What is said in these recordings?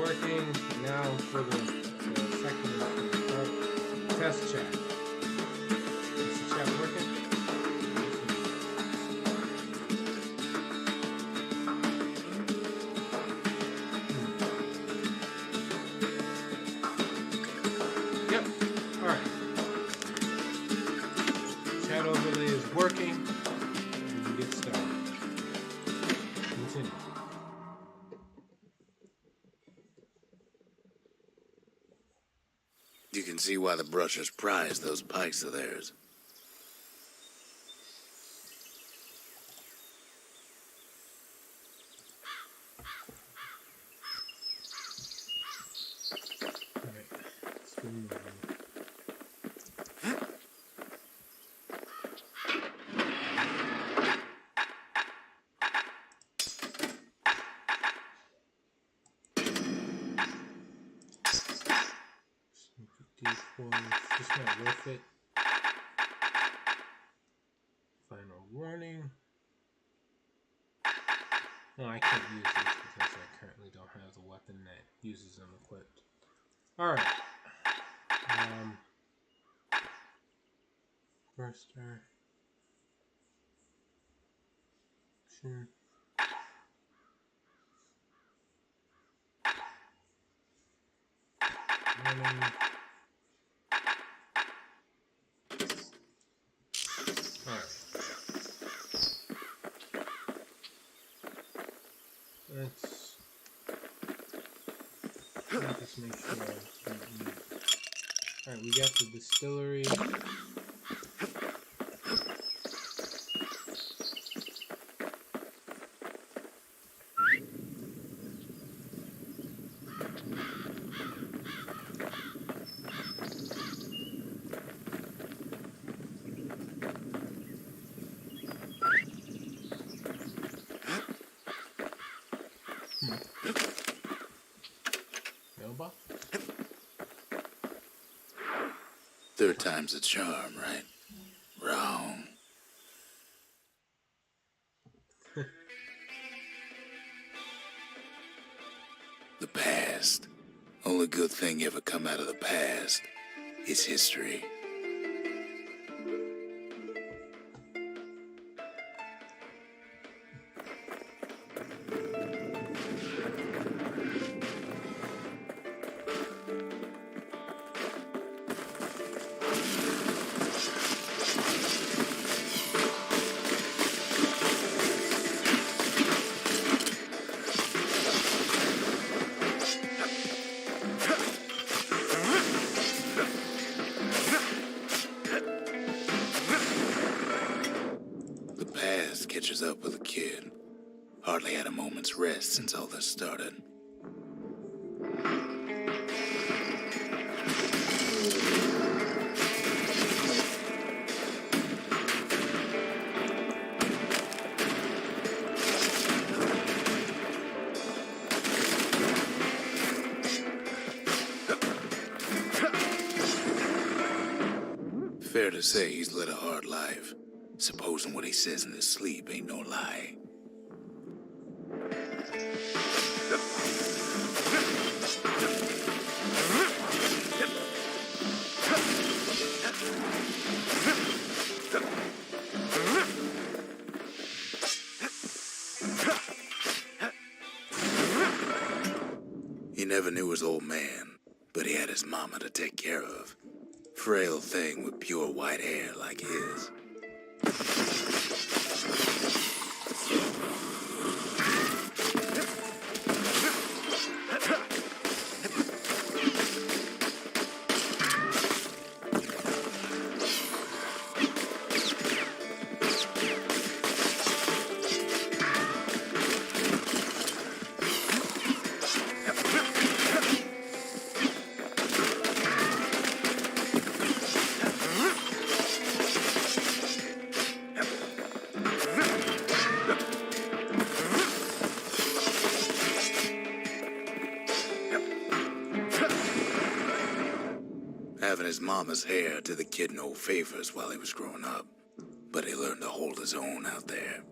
working. Now for the second test chat. Is the chat working? Yep. Alright. Chat overlay is working. We can get started. Continue. You can see why the brushers prize those pikes of theirs. Alright, let's get moving. It's not worth it. Final warning. No, I can't use this because I currently don't have the weapon that uses them equipped. Alright. Burster. Option. Warning. Let's just make sure. Alright, we got the distillery. Mailbox? Third time's a charm, right? Wrong. The past. Only good thing ever come out of the past is history. Catches up with a kid. Hardly had a moment's rest since all this started. Fair to say he's led a hard life. Supposing what he says in his sleep ain't no lie. He never knew his old man, but he had his mama to take care of. Frail thing with pure white hair like his. Having his mama's hair did the kid no favors while he was growing up, but he learned to hold his own out there.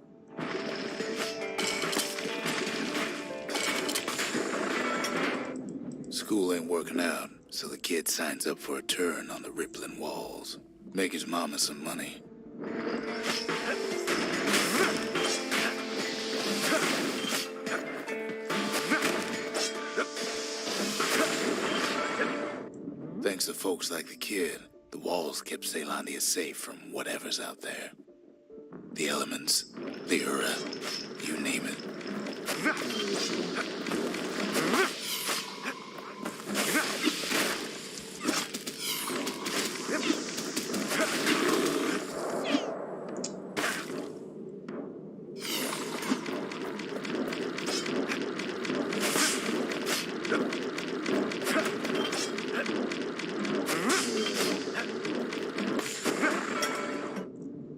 School ain't working out, so the kid signs up for a turn on the rippling walls. Make his mama some money. Thanks to folks like the kid, the walls kept Ceylondia safe from whatever's out there. The elements, the Ura, you name it.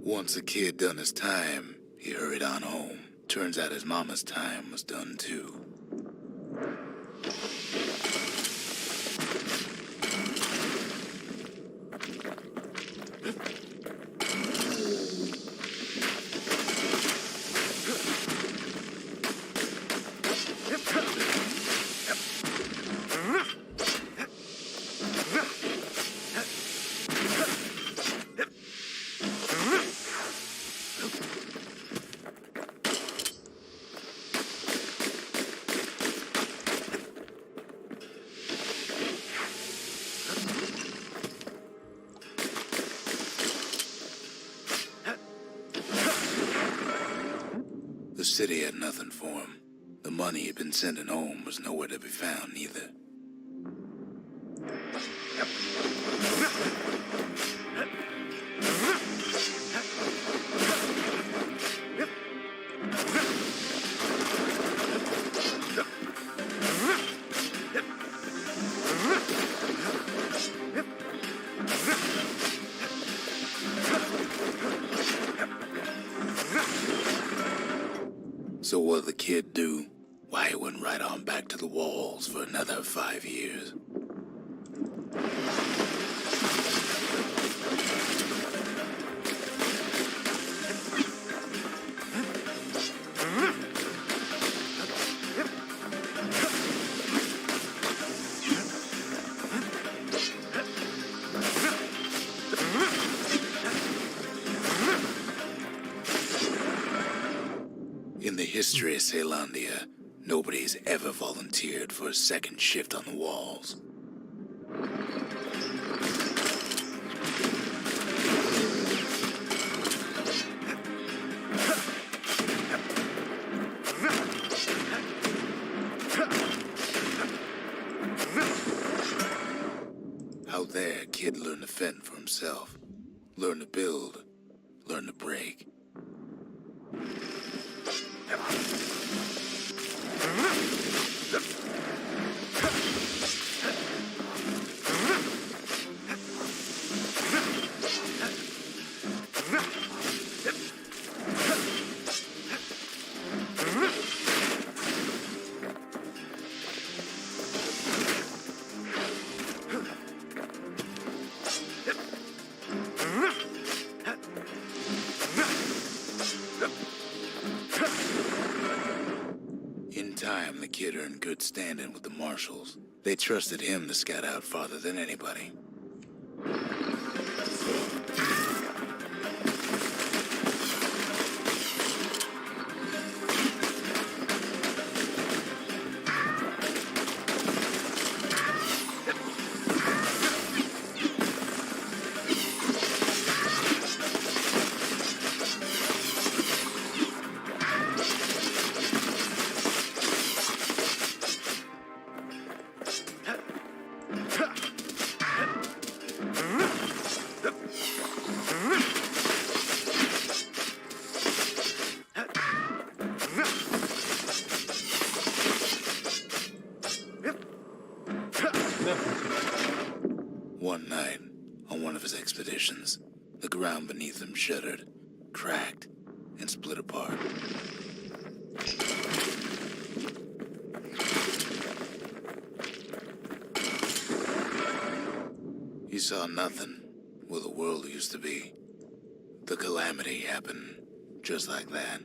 Once the kid done his time, he hurried on home. Turns out his mama's time was done too. The city had nothing for him. The money he'd been sending home was nowhere to be found either. So what'd the kid do? Why, he went right on back to the walls for another 5 years. In the history of Ceylondia, nobody's ever volunteered for a second shift on the walls. Out there, kid learned to fend for himself, learn to build, learn to break. In time, the kid earned good standing with the marshals. They trusted him to scout out farther than anybody. One night, on one of his expeditions, the ground beneath him shuddered, cracked, and split apart. He saw nothing where the world used to be. The calamity happened just like that.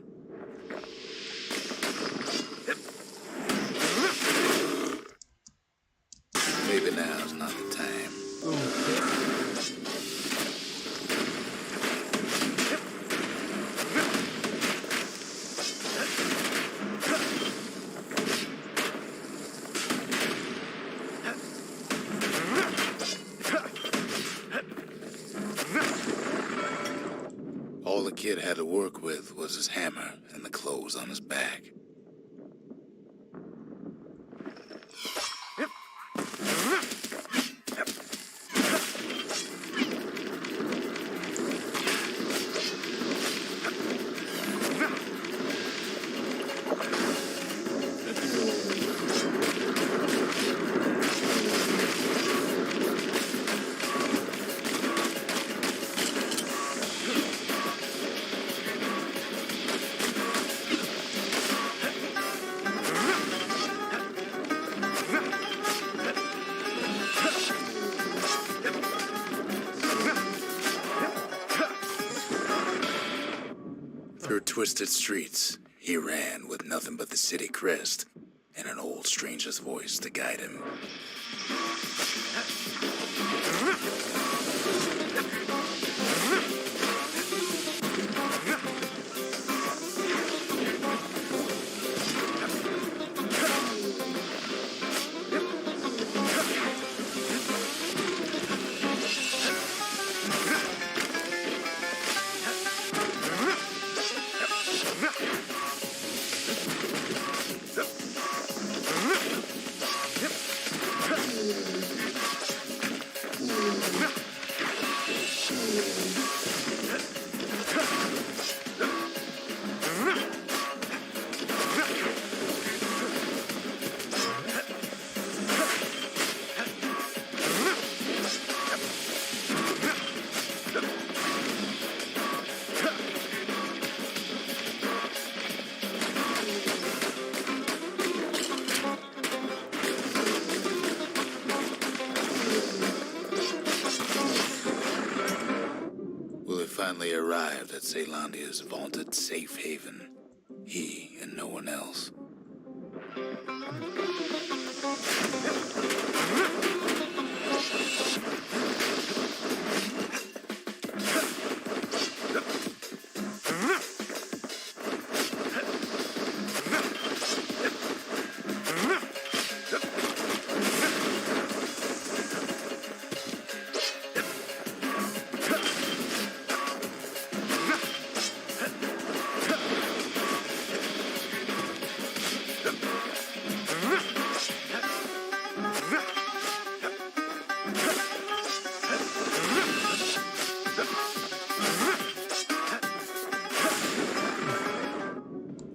as his hammer and the clothes on his back. Through twisted streets, he ran with nothing but the city crest and an old stranger's voice to guide him. Finally arrived at Ceylandia's vaunted safe haven. He and no one else.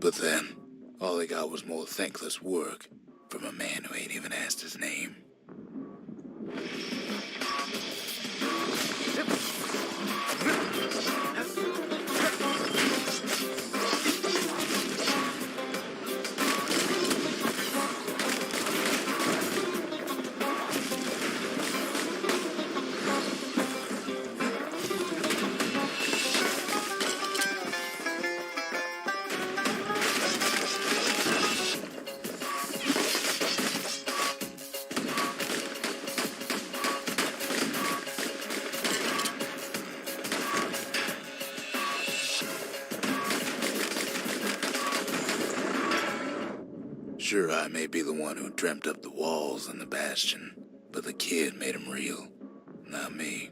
But then, all he got was more thankless work from a man who ain't even asked his name. Sure, I may be the one who dreamt up the walls and the Bastion, but the kid made them real, not me.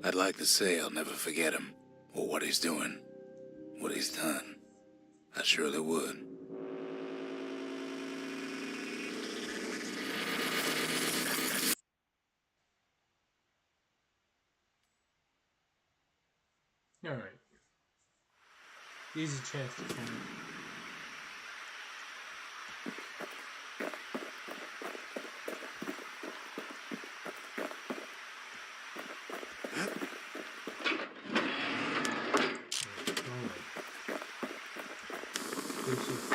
I'd like to say I'll never forget him, or what he's doing, what he's done. I surely would. Alright. Easy chance to find.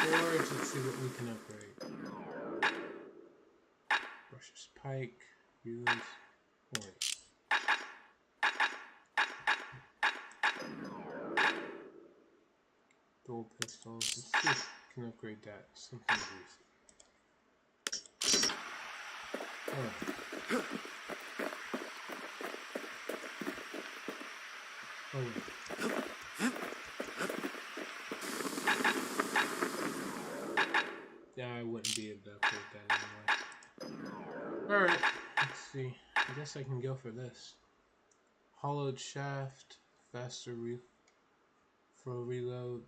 Forge, let's see what we can upgrade. Brusher's pike, use points. Dual pistols, let's see if we can upgrade that. Something decent. Alright. Oh wait. Yeah, I wouldn't be able to upgrade that anyway. Alright, let's see. I guess I can go for this. Hollowed shaft, faster for reload.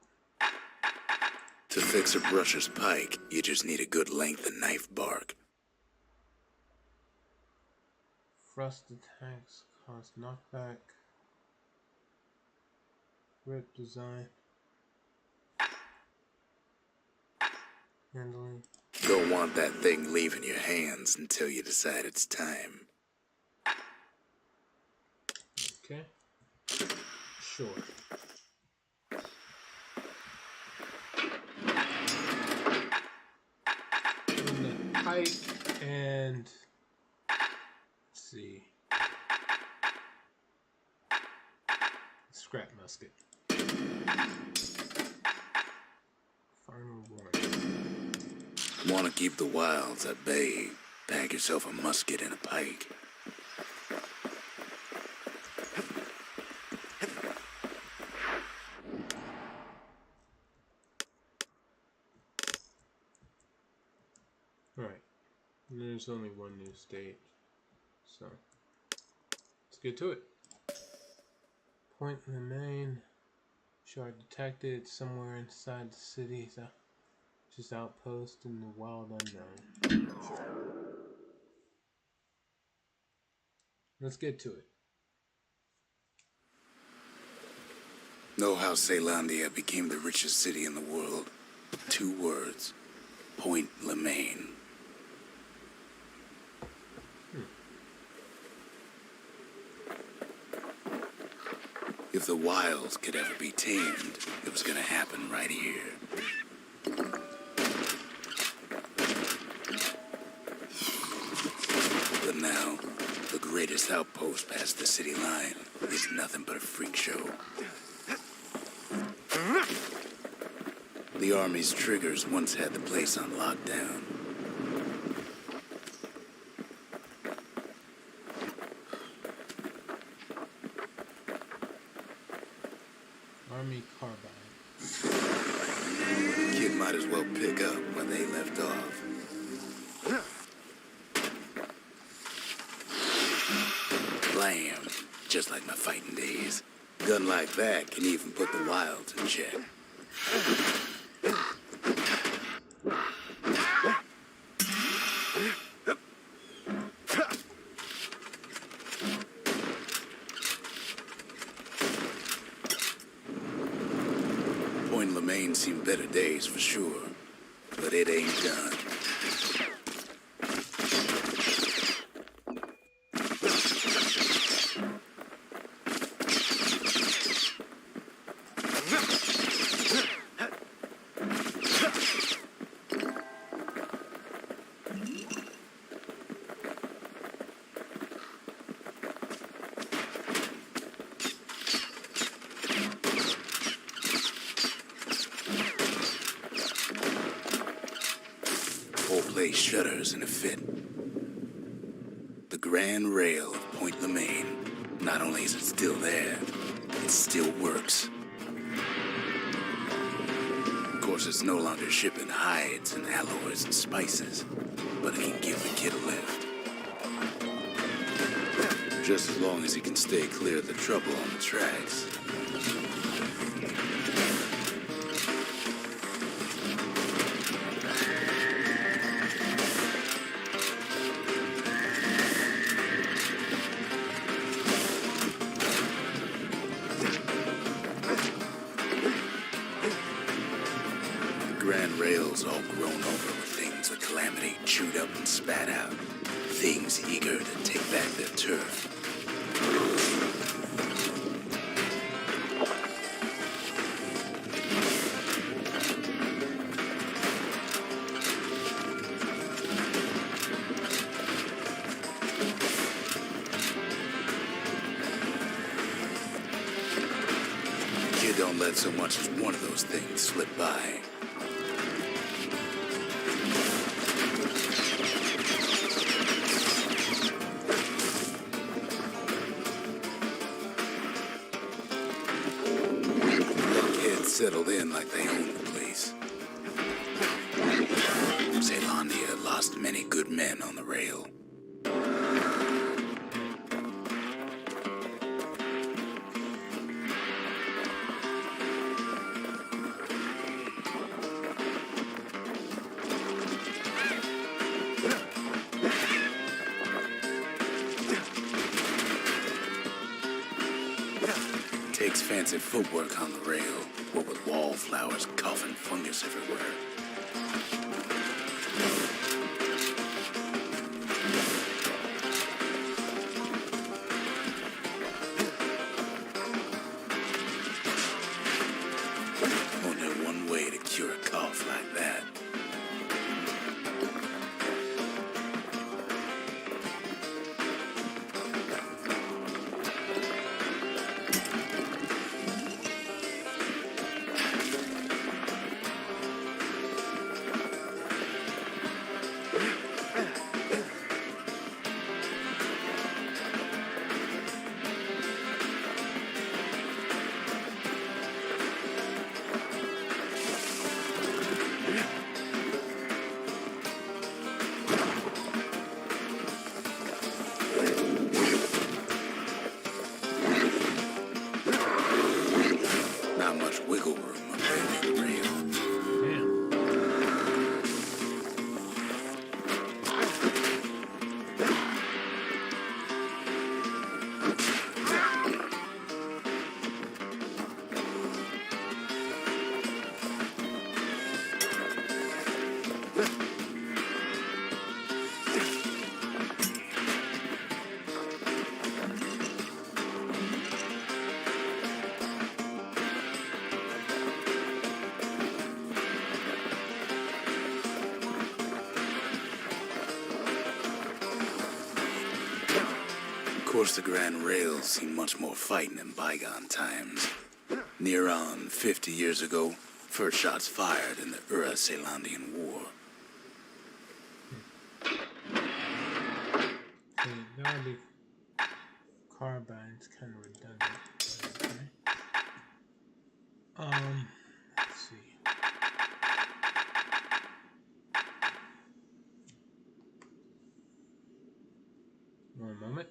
To fix a brusher's pike, you just need a good length of knife bark. Thrust attacks cause knockback. Grip design. Handling. Don't want that thing leaving your hands until you decide it's time. Okay. Sure. In the pike and let's see. Scrap musket. Final warning. Want to keep the wilds at bay? Pack yourself a musket and a pike. Alright. There's only one new stage. So let's get to it. Point in the main. Shard detected somewhere inside the city. So just outpost in the wild unknown. Let's get to it. Know how Ceylandia became the richest city in the world? 2 words. Point Lemaine. If the wilds could ever be tamed, it was gonna happen right here. But now, the greatest outpost past the city line is nothing but a freak show. The army's triggers once had the place on lockdown. Army carbine. Kid might as well pick up where they left off. Blam! Just like my fighting days. Gun like that can even put the wilds in check. Point Lemaine seen better days for sure, but it ain't done. Whole place shudders in a fit. The grand rail of Point Lemaine. Not only is it still there, it still works. Of course, it's no longer shipping hides and alloys and spices, but it can give the kid a lift. Just as long as he can stay clear of the trouble on the tracks. Grand rails all grown over with things the Calamity chewed up and spat out. Things eager to take back their turf. don't let so much as one of those things slip by. Kids settled in like they owned the place. Zealandia lost many good men on the rail. Takes fancy footwork on the rail, what with wallflowers coughing fungus everywhere. Only one way to cure a cough like that. Wiggle room up there near the rail. Of course, the Grand Rails seen much more fighting in bygone times. Near on 50 years ago, first shots fired in the Ura-Zealandian War. Okay, that would be carbines, kind of redundant. Okay. Let's see. One moment.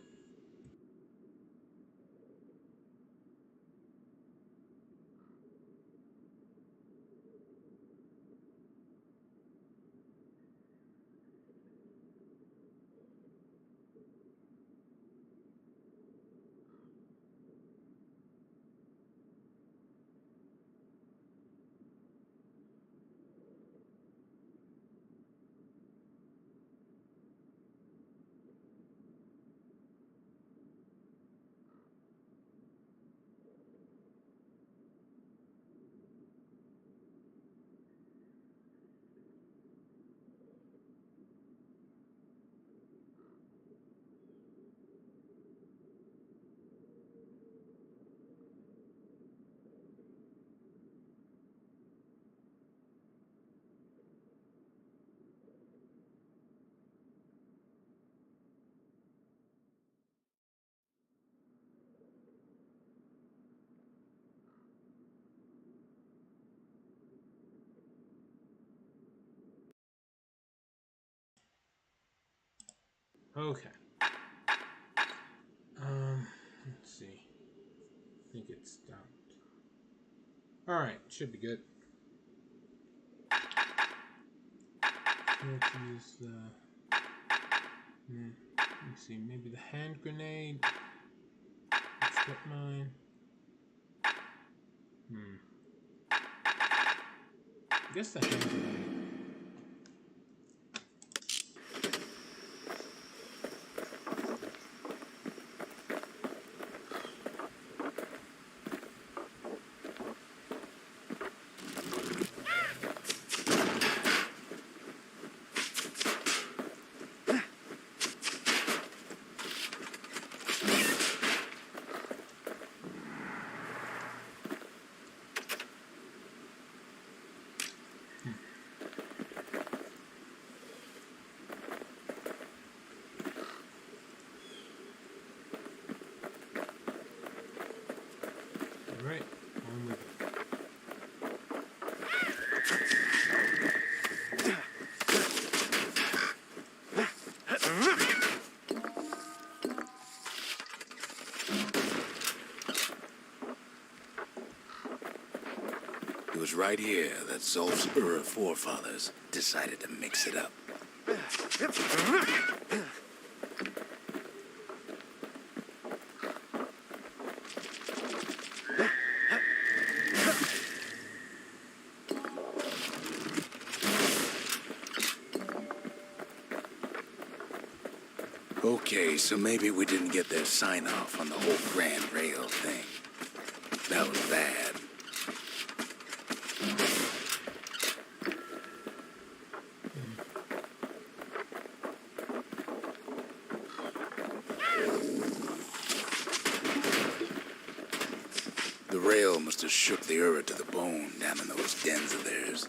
Okay. Let's see. I think it stopped. Alright, should be good. Let's use the... let me see, maybe the hand grenade. Let's get mine. I guess the hand grenade. It was right here that Zolf's Ura forefathers decided to mix it up. Okay, so maybe we didn't get their sign-off on the whole Grand Rail thing. That was bad. The rail must have shook the Ura to the bone down in those dens of theirs.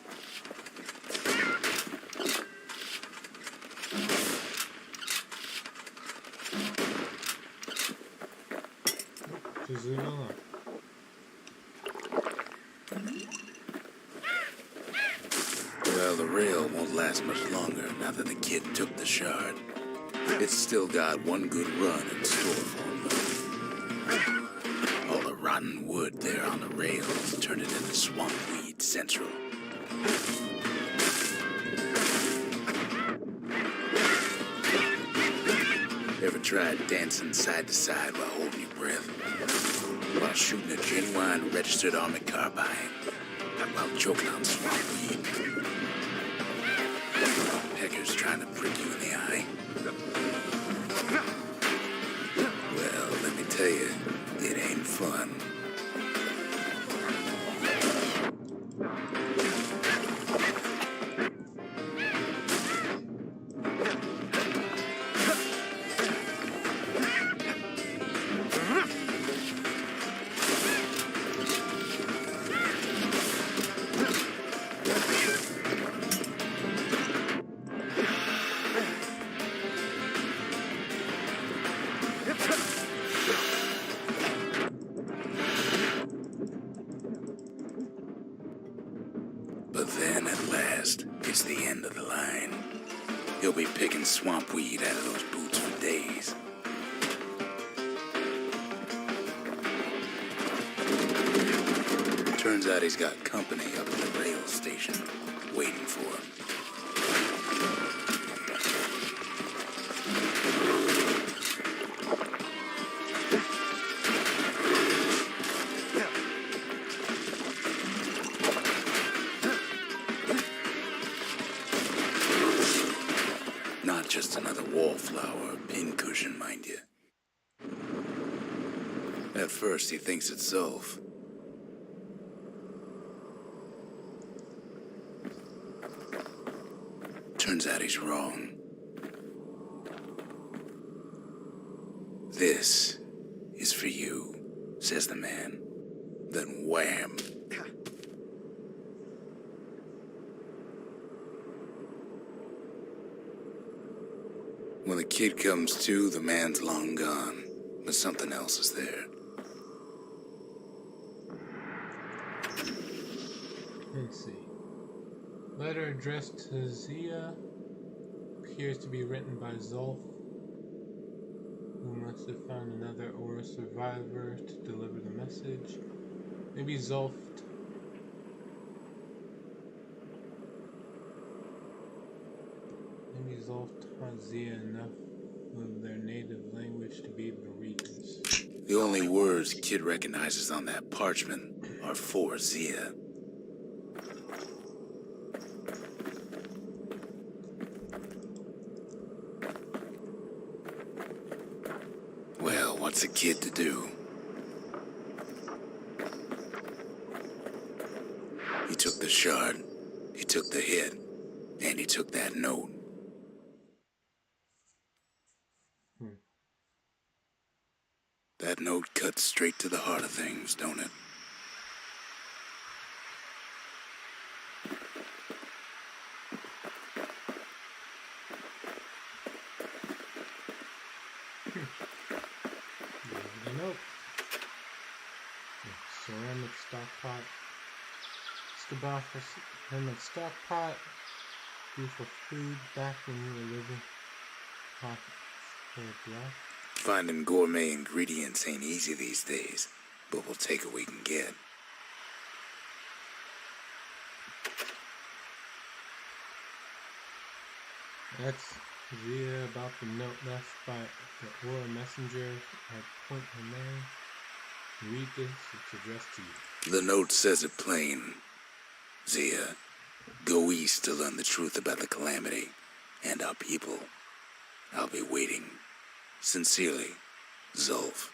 Just leave it alone. Well, the rail won't last much longer now that the kid took the shard. It's still got one good run in store for him, though. All the rotten wood there on the rails turned it into swamp weed central. Ever tried dancing side to side while holding your breath? While shooting a genuine registered army carbine? While choking on swamp weed? Peckers trying to prick you in the eye? Well, let me tell you, it ain't fun. But then, at last, it's the end of the line. He'll be picking swamp weed out of those boots for days. Turns out he's got company up at the rail station, waiting for him. Not just another wallflower or pincushion, mind you. At first, he thinks it's Zolf. Turns out he's wrong. This is for you, says the man. Then wham! When the kid comes to, the man's long gone, but something else is there. Let's see. Letter addressed to Zia appears to be written by Zolf, who must have found another Aura survivor to deliver the message. Maybe Zolf taught Zia enough of their native language to be able to read this. The only words Kid recognizes on that parchment are for Zia. Well, what's a kid to do? He took the shard, he took the hit, and he took that note. That note cuts straight to the heart of things, don't it? The note. Ceramic stock pot. Scabar for ceramic stock pot. Beautiful food back when you were living. Pot for a block. Finding gourmet ingredients ain't easy these days, but we'll take what we can get. That's Zia about the note left by the Aura messenger at Point Remain. Read this, it's addressed to you. The note says it plain. Zia, go east to learn the truth about the calamity and our people. I'll be waiting. Sincerely, Zulf.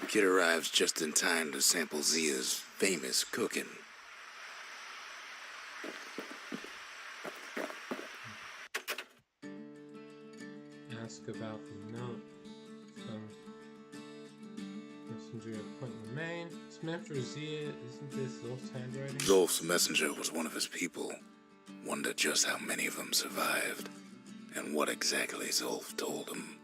Kid arrives just in time to sample Zia's famous cooking. Ask about the note from messenger at Point Remain. It's meant for Zia. Isn't this Zulf's handwriting? Zulf's messenger was one of his people. Wonder just how many of them survived, and what exactly Zulf told him.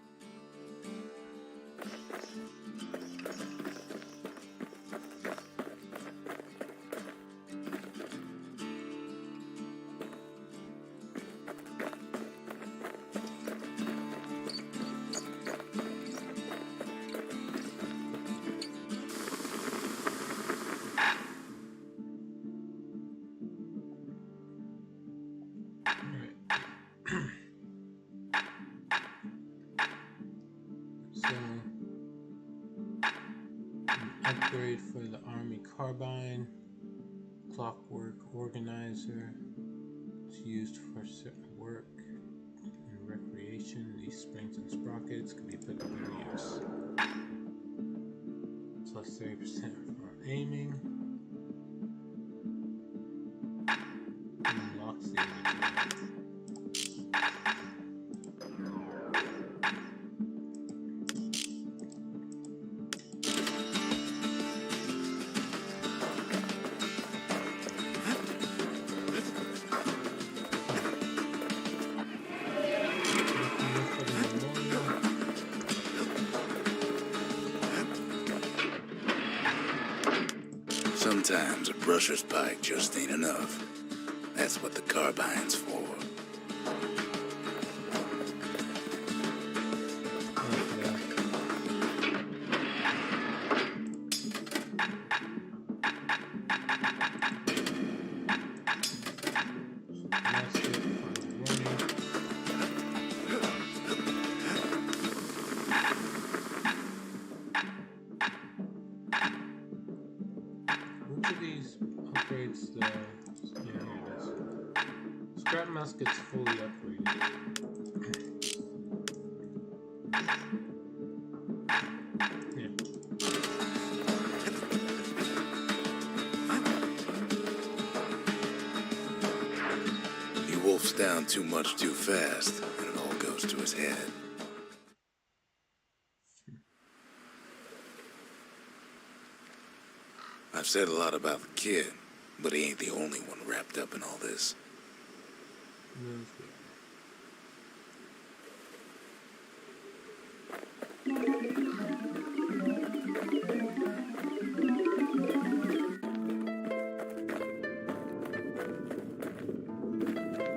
Upgrade for the Army Carbine, Clockwork Organizer. It's used for certain work and recreation. These springs and sprockets can be put to good use. Plus 30% for aiming. Unlocks the inventory. Sometimes a brusher's pike just ain't enough. That's what the carbine's for. Which of these upgrades the... Yeah, here it is. Scrap musket's fully upgraded. Yeah. He wolfs down too much too fast, and it all goes to his head. I've said a lot about the kid, but he ain't the only one wrapped up in all this.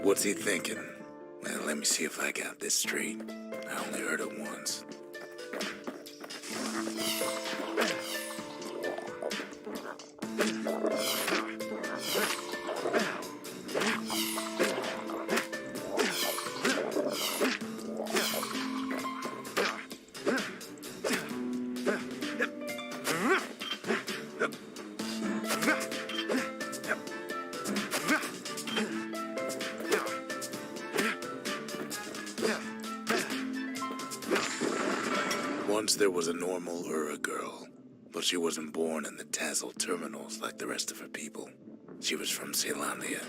What's he thinking? Well, let me see if I got this straight. I only heard it once. Once there was a normal Ura girl, but she wasn't born in the Tazzle terminals like the rest of her people. She was from Celandia.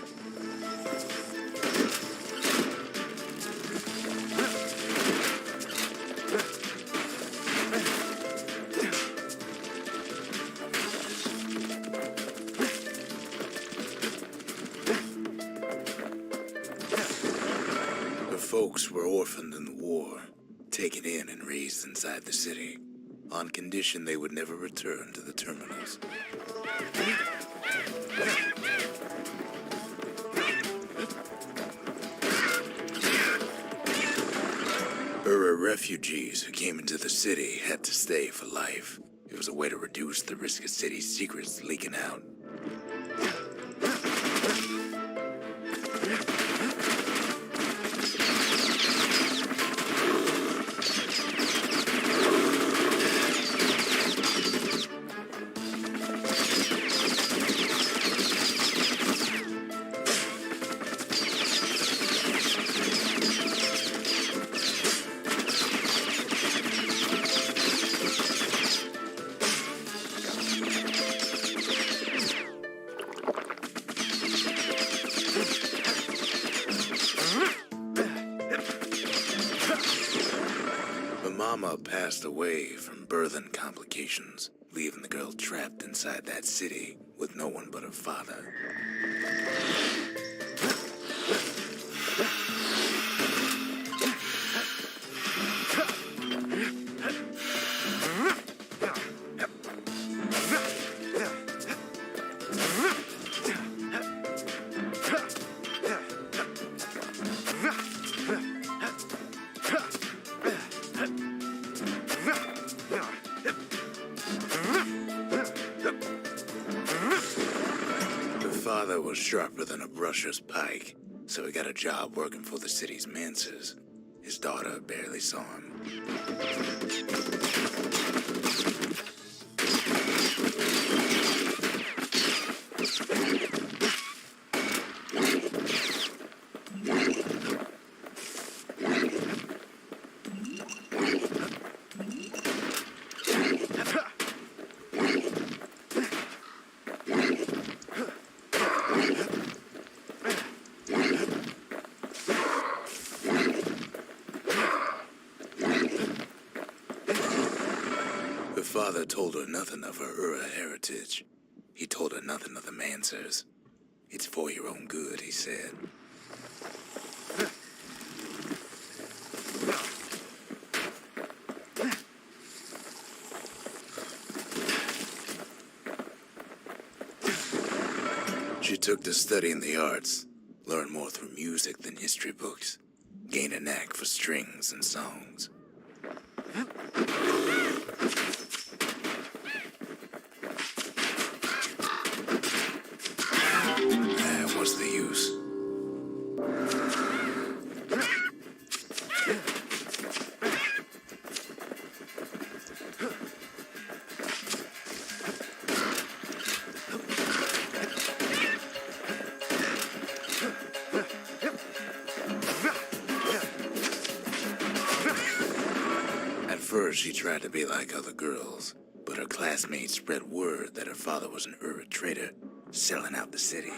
Her folks were orphaned in the war, taken in and raised inside the city, on condition they would never return to the terminals. Ura refugees who came into the city had to stay for life. It was a way to reduce the risk of city secrets leaking out. Mama passed away from birthing complications, leaving the girl trapped inside that city with no one but her father. Father was sharper than a brusher's pike, so he got a job working for the city's manses. His daughter barely saw him. Father told her nothing of her Ura heritage. He told her nothing of the Mansers. It's for your own good, he said. She took to studying the arts, learned more through music than history books, gained a knack for strings and songs. What's the use? At first, she tried to be like other girls, but her classmates spread word that her father was an Ura trader, selling out the city.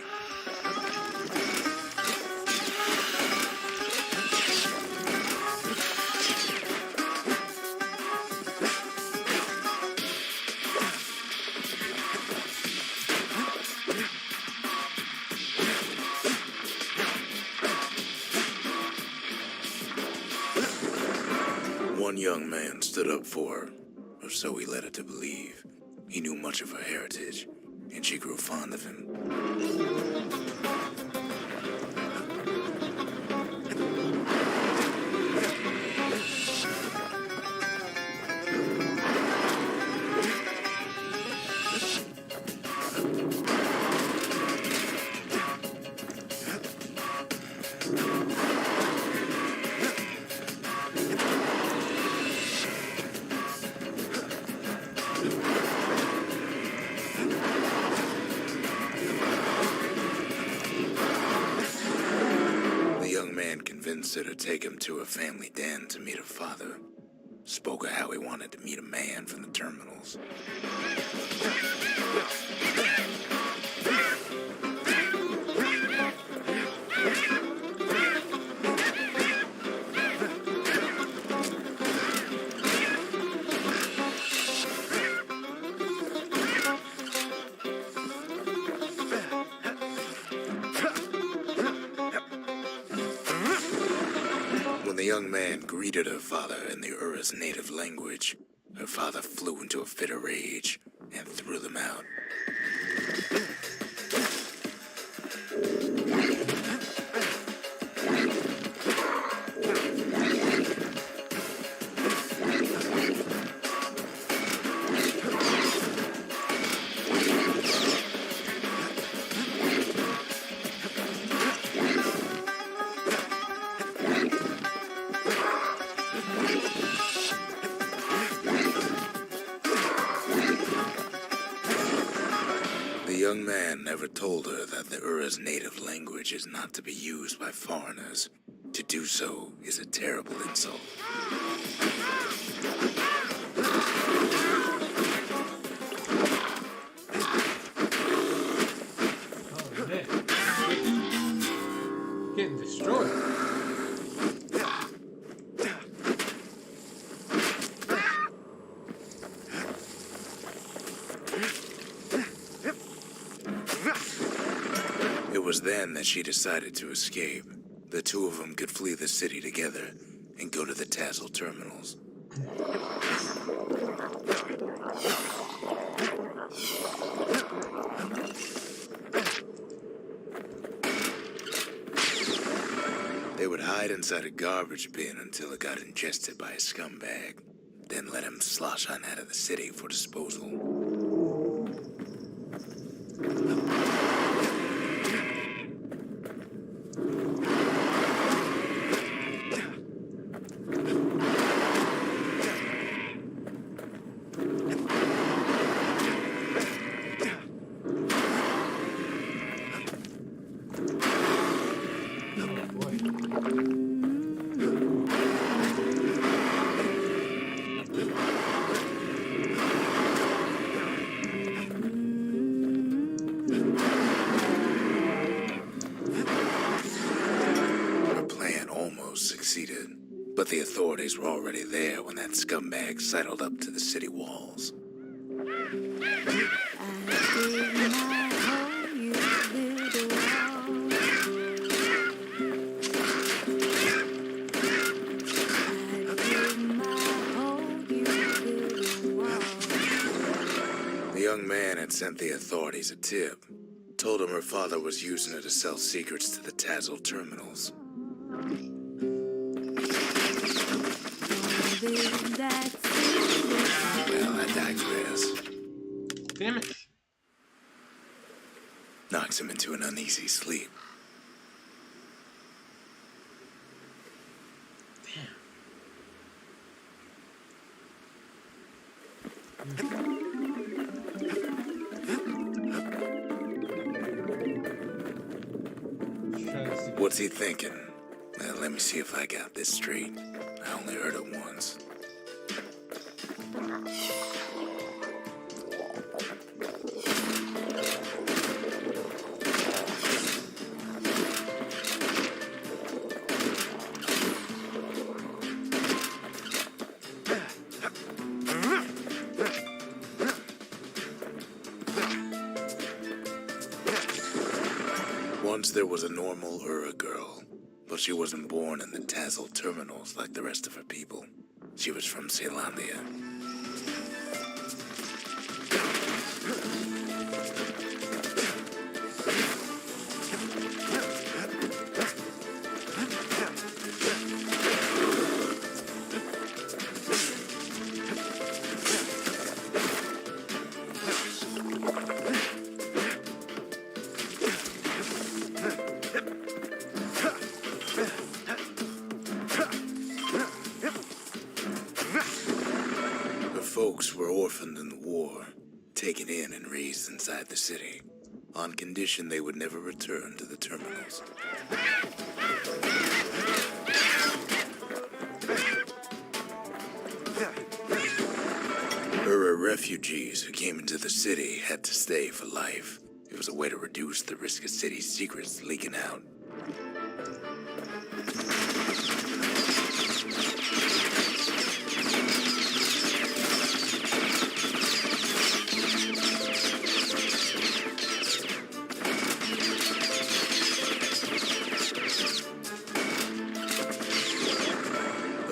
One young man stood up for her, or so he led her to believe. He knew much of her heritage, and she grew fond of him. Convinced her to take him to a family den to meet her father. Spoke of how he wanted to meet a man from the terminals. When the young man greeted her father in the Ura's native language, her father flew into a fit of rage and threw them out. young man never told her that the Ura's native language is not to be used by foreigners. To do so is a terrible insult. Oh man. Getting destroyed. It was then that she decided to escape. The two of them could flee the city together and go to the Tassel terminals. They would hide inside a garbage bin until it got ingested by a scumbag, then let him slosh on out of the city for disposal. Succeeded, but the authorities were already there when that scumbag sidled up to the city walls. The young man had sent the authorities a tip, told him her father was using her to sell secrets to the Tassel terminals. Well, I digress. Damn it. Knocks him into an uneasy sleep. What's he thinking? Well, let me see if I got this straight. I only heard it once. Once there was a normal Ura girl, but she wasn't born in the Tassel terminals like the rest of her people. She was from Celandia. Folks were orphaned in the war, taken in and raised inside the city, on condition they would never return to the terminals. Ura refugees who came into the city had to stay for life. It was a way to reduce the risk of city secrets leaking out.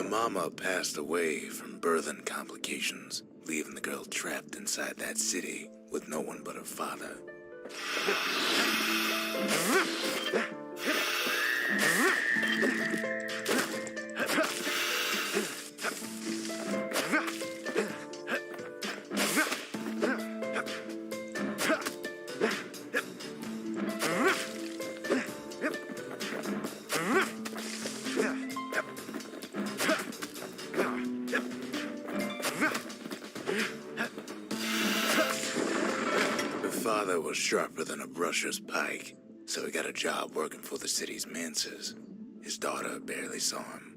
Mama passed away from birthing complications, leaving the girl trapped inside that city with no one but her father. father was sharper than a brusher's pike, so he got a job working for the city's manses. His daughter barely saw him.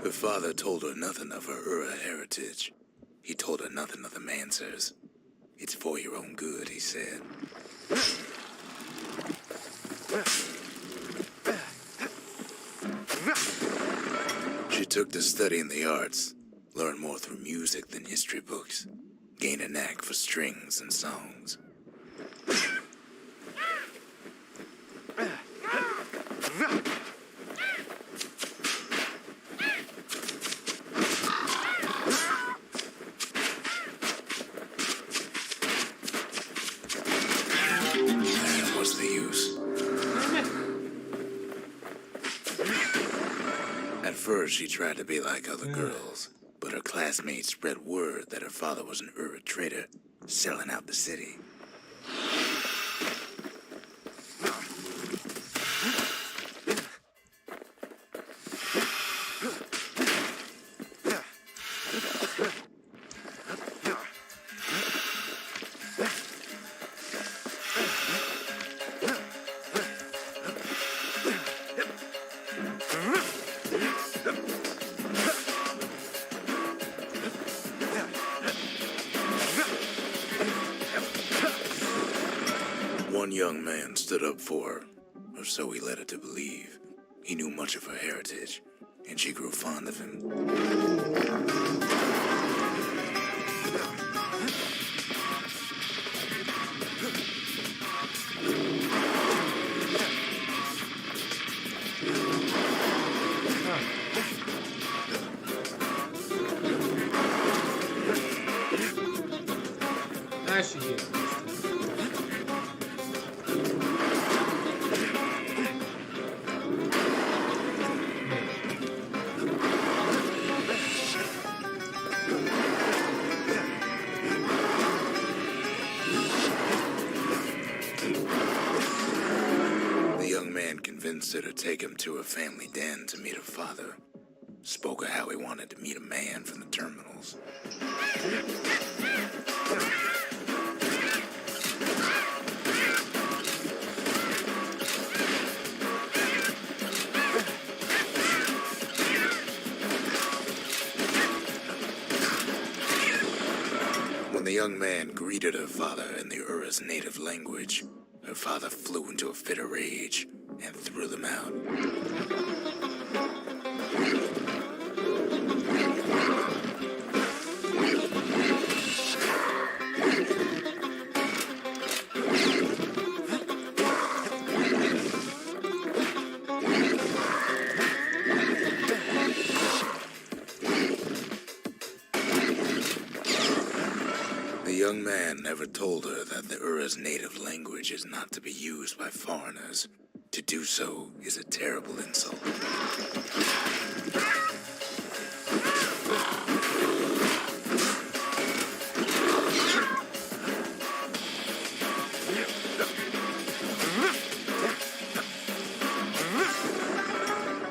Her father told her nothing of her Ura heritage. He told her nothing of the Mansers. It's for your own good, he said. She took to studying the arts, learned more through music than history books, gained a knack for strings and songs. At first, she tried to be like other girls, but her classmates spread word that her father was an Ura trader, selling out the city. One young man stood up for her, or so he led her to believe. He knew much of her heritage, and she grew fond of him. I should get this. Convinced her to take him to her family den to meet her father. Spoke of how he wanted to meet a man from the terminals. When the young man greeted her father in the Ura's native language, her father flew into a fit of rage and threw them out. The young man never told her that the Ura's native language is not to be used by foreigners. To do so is a terrible insult.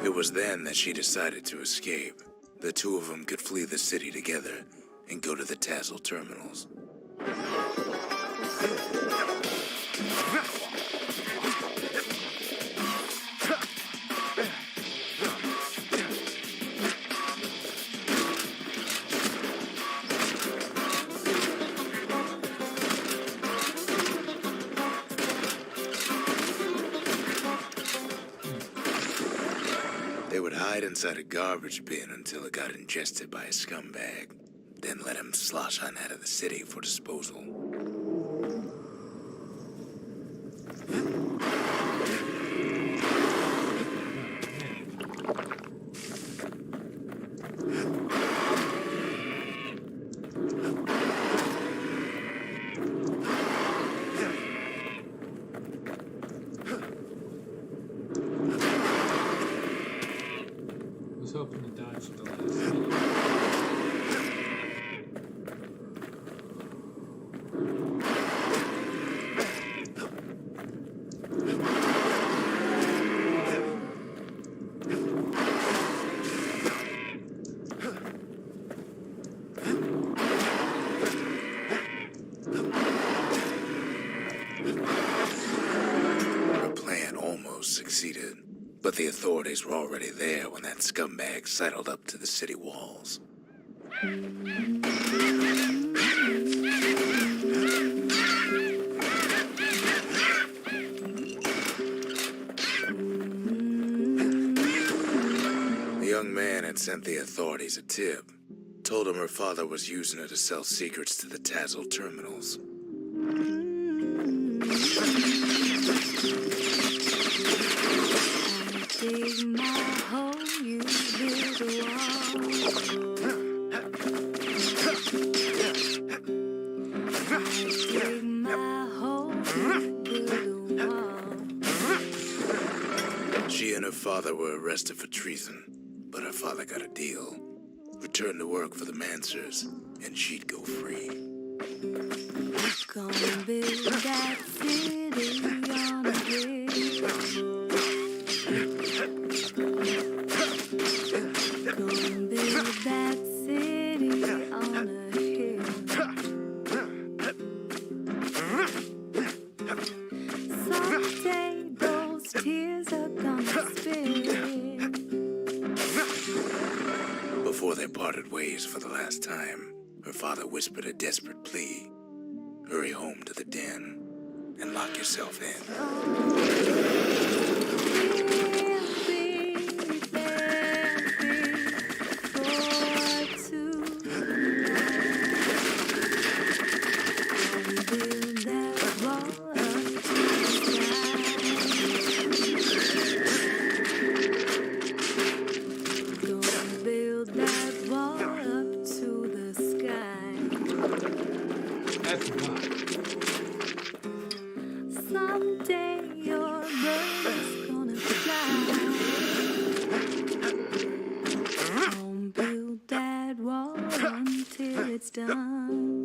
It was then that she decided to escape. The two of them could flee the city together and go to the Tassel terminals. They would hide inside a garbage bin until it got ingested by a scumbag, then let him slosh on out of the city for disposal. Hoping to dodge the last. succeeded, but the authorities were already there when that scumbag sidled up to the city walls. The young man had sent the authorities a tip, told him her father was using her to sell secrets to the Tazzle terminals. Dig my hole, you build a wall. Dig my hole, you build a wall. She and her father were arrested for treason, but her father got a deal. Returned to work for the Mansers, and she'd go free. Gonna build that city on a hill. Gonna build that city on a hill. Someday those tears are gonna spill. Before they parted ways for the last time, her father whispered a desperate plea. Hurry home to the den and lock yourself in. That's a lot. Someday your bird is gonna fly. Don't build that wall until it's done.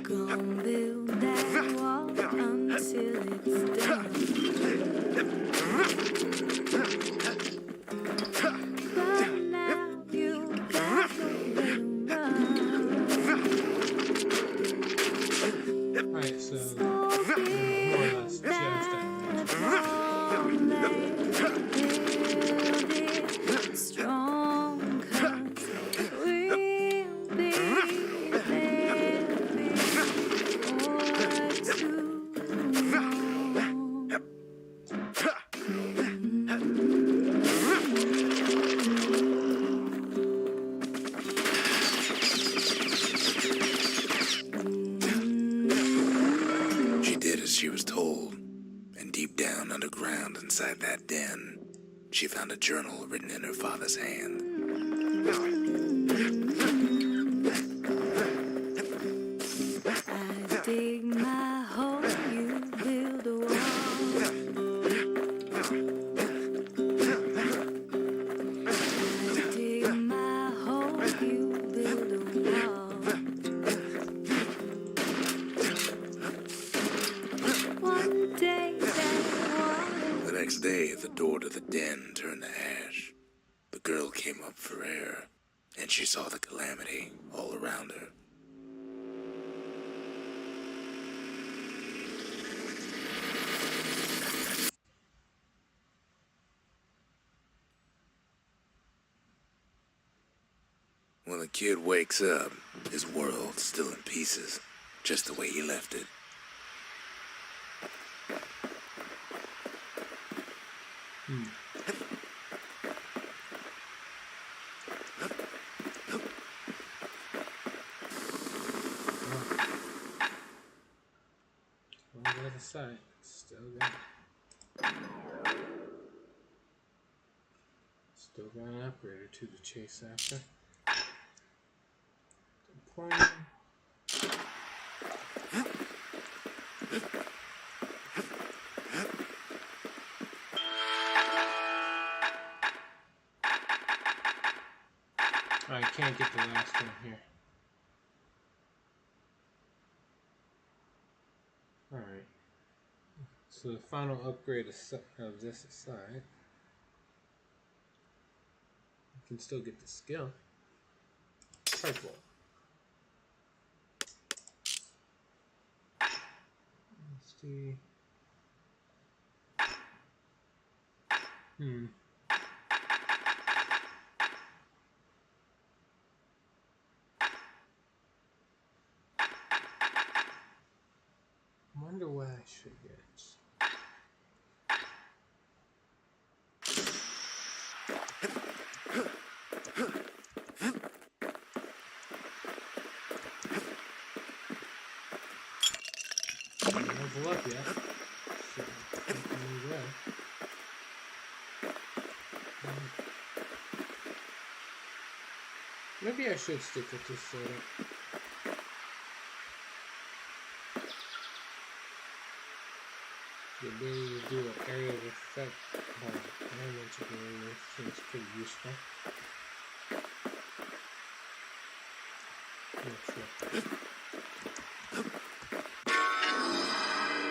Gonna build that wall until it's done. But now you got nowhere to run. Alright, so more or less just that. Strong, 'cause we'll be there before too long. She did as she was told, and deep down underground inside that den, she found a journal written in her father's hand. I dig my hole, you build a wall. I dig my hole, you build a wall. One day that wall. The next day, the door to the den turned to ash. The girl came up for air, and she saw the calamity all around her. When the kid wakes up, his world's still in pieces, just the way he left it. On the other side, still there. Still got an operator to the chase after. Deploying. I can't get the last one here. Alright. So the final upgrade of this aside, you can still get the skill. Rifle. 60. Wonder what I should get. Level up yet, so I can do that. Maybe I should stick with this setup. The ability to do an area of effect by elemental barrier seems pretty useful.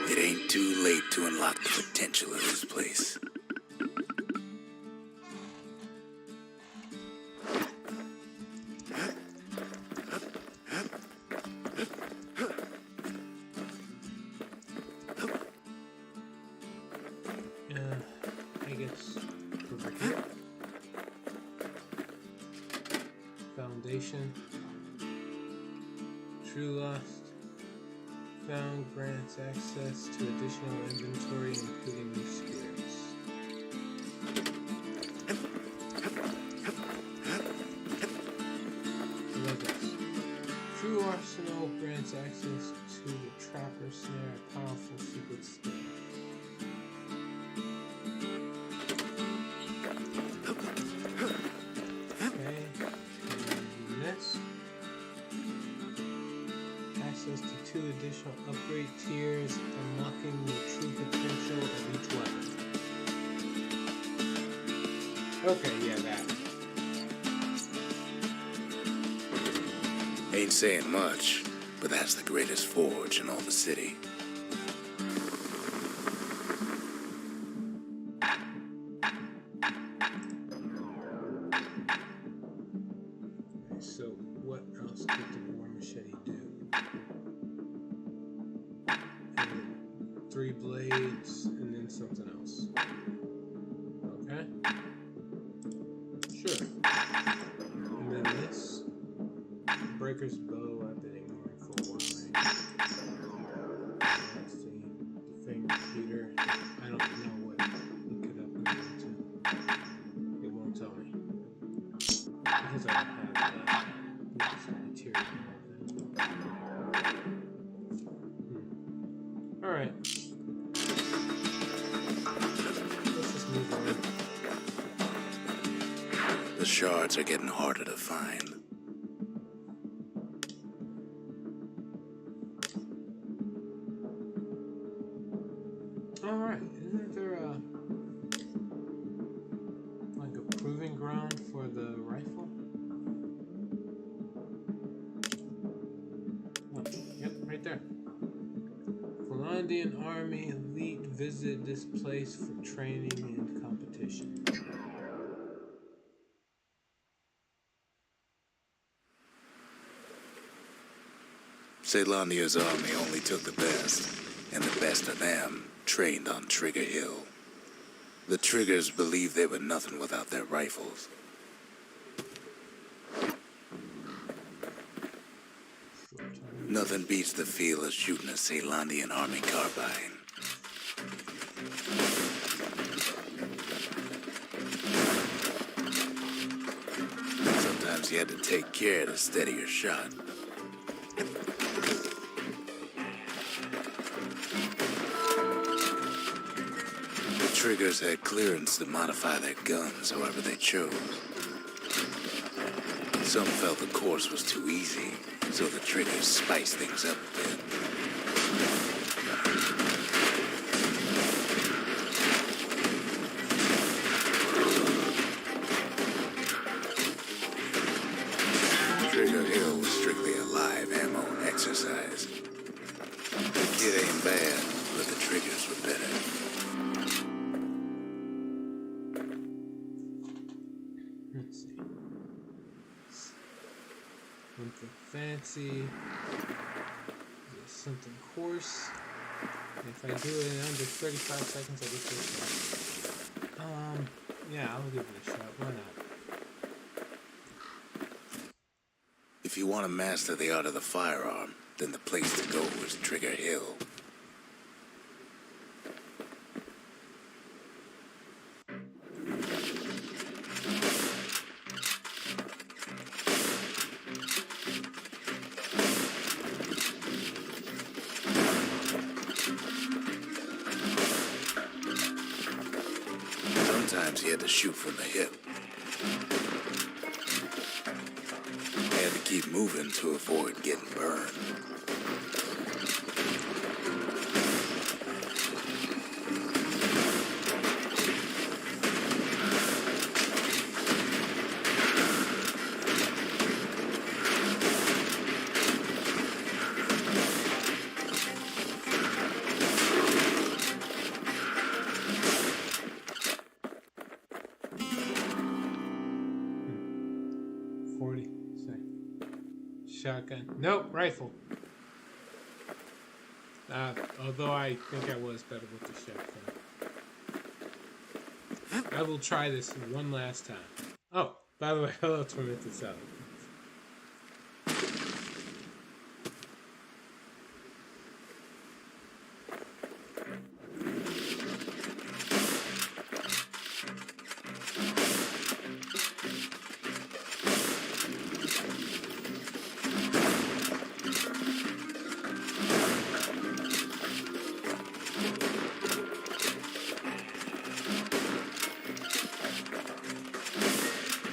It ain't too late to unlock the potential of this place. I guess over here. Foundation. True Lost. Found grants access to additional inventory, including new spirits. True Arsenal grants access to the Trapper Snare, a powerful secret skill. Okay, and this. Access to 2 additional upgrade tiers, unlocking the true potential of each weapon. Okay, yeah, that. Ain't saying much, but that's the greatest forge in all the city. So, what else could the War Machete do? 3 blades, and then something else. Okay? Sure. And then this. Breaker's bow I've been ignoring for a while. Let's see. The finger repeater. I don't know what it could upgrade to. It won't tell me. Because I don't have material. Alright. Let's just move on. The shards are getting harder to find. Alright, isn't there like a proving ground for the rifle? Oh, yep, right there. Colombian Army elite visit this place for training and competition. Ceylonia's army only took the best, and the best of them trained on Trigger Hill. The Triggers believed they were nothing without their rifles. Nothing beats the feel of shooting a Ceylonian army carbine. Sometimes you had to take care to steady your shot. The Triggers had clearance to modify their guns however they chose. Some felt the course was too easy, so the Triggers spiced things up a bit. Trigger Hill was strictly a live ammo exercise. The kit ain't bad, but the triggers were better. Let's see. Something fancy. Something coarse. If I do it in under 35 seconds, I get this one. Yeah, I'll give it a shot. Why not? If you want to master the art of the firearm, then the place to go is Trigger Hill. Sometimes he had to shoot from the hip. He had to keep moving to avoid getting burned. Shotgun. Nope, rifle. Although I think I was better with the shotgun. I will try this one last time. Oh, by the way, hello, Tormented Salad.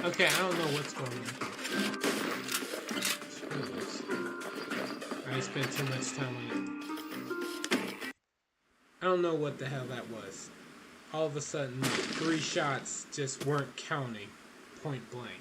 Okay, I don't know what's going on. I spent too much time on it. I don't know what the hell that was. All of a sudden, 3 shots just weren't counting, point blank.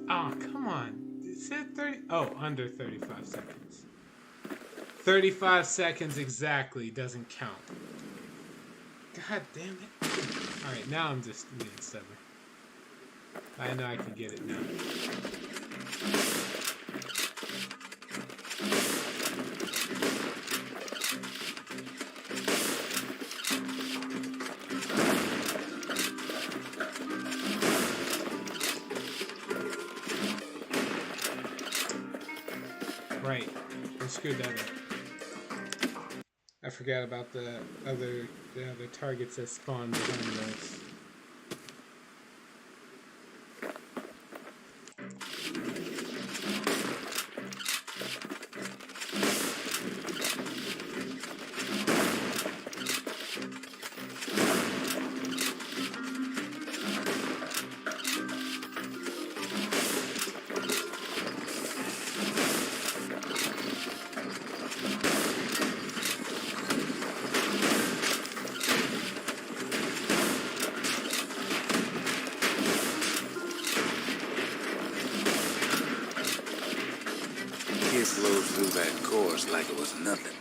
Oh, come on. It said 30. Oh, under 35 seconds. 35 seconds exactly doesn't count. God damn it. Alright, now I'm just being stubborn. I know I can get it now. Right, I screwed that up. I forgot about the other targets that spawn behind those. Kid flowed through that course like it was nothing.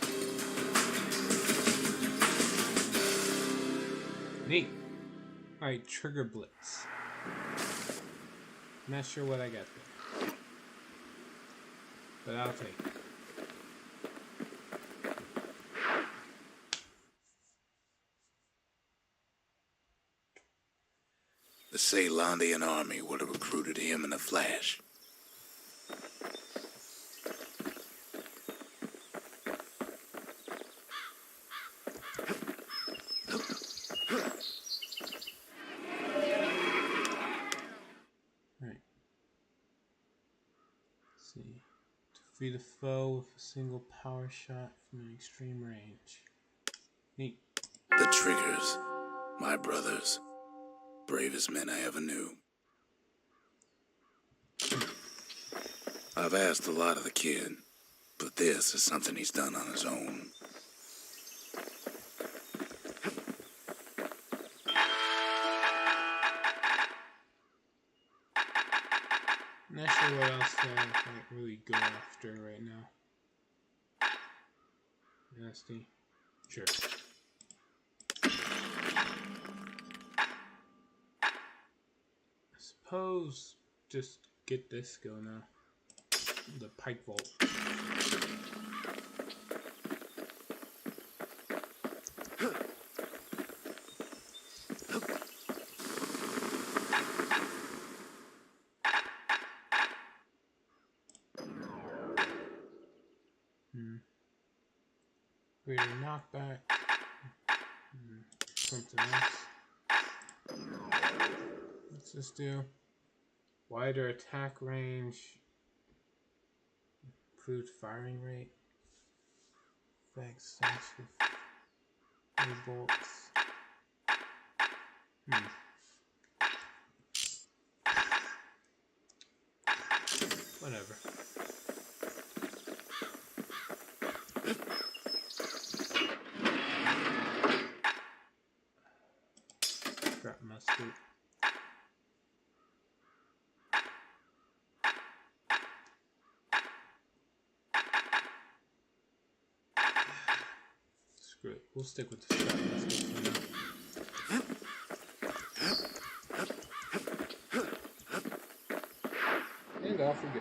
Neat. Alright, Trigger Blitz. Not sure what I got there, but I'll take it. The Ceylandian army would have recruited him in a flash. Defeat a foe with a single power shot from an extreme range. Neat. The triggers. My brothers, bravest men I ever knew. I've asked a lot of the kid, but this is something he's done on his own. Not sure what else I can't really go after right now. Nasty. Sure. I suppose just get this go now. The pike vault. Greater knockback. Something else. What's this do? Wider attack range. Improved firing rate. Effects with bolts. Whatever. Scrap musket. Screw it. We'll stick with the scrap musket for now. And off we go.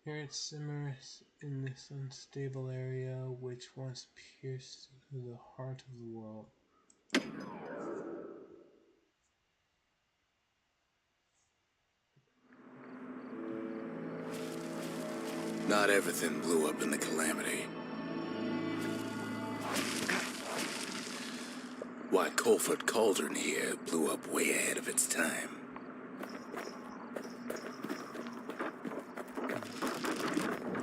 Here it simmers in this unstable area which once pierced through the heart of the world. Not everything blew up in the calamity. Why, Colford Cauldron here blew up way ahead of its time.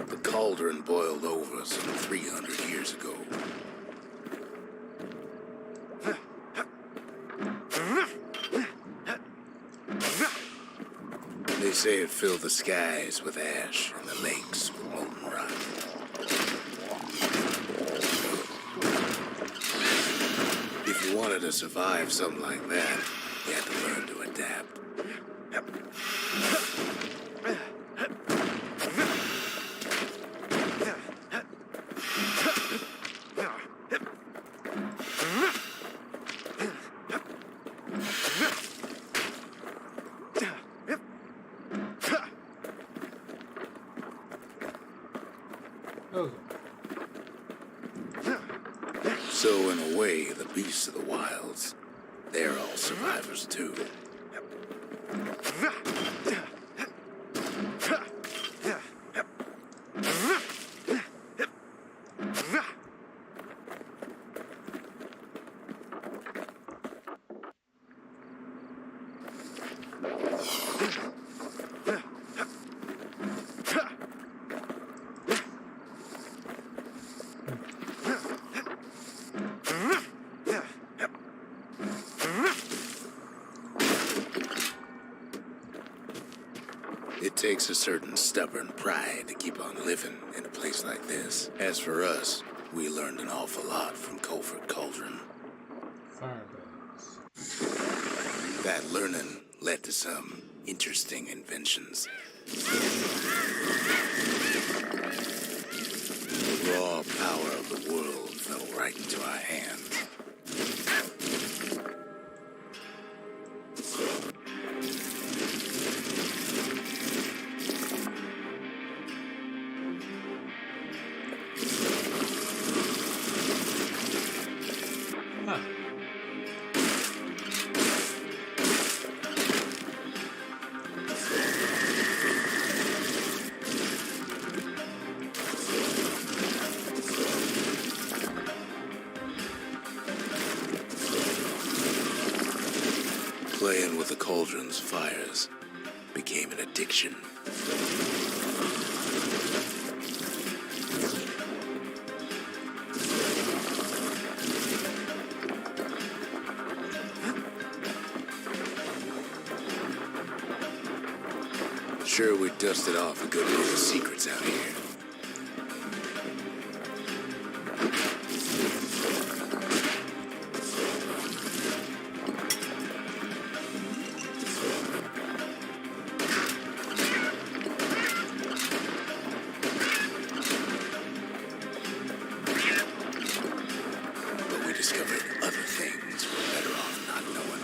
The cauldron boiled over some 300 years ago. They say it filled the skies with ash and the lakes with molten rock. If you wanted to survive something like that, you had to learn to adapt. So, in a way, the beasts of the wilds, they're all survivors too. It takes a certain stubborn pride to keep on living in a place like this. As for us, we learned an awful lot from Colford Cauldron. Fireballs. That learning led to some interesting inventions. The raw power of the world fell right into our hands. Playing with the cauldron's fires became an addiction. sure we dusted off a good deal of secrets out here. But we discovered other things we're better off not knowing.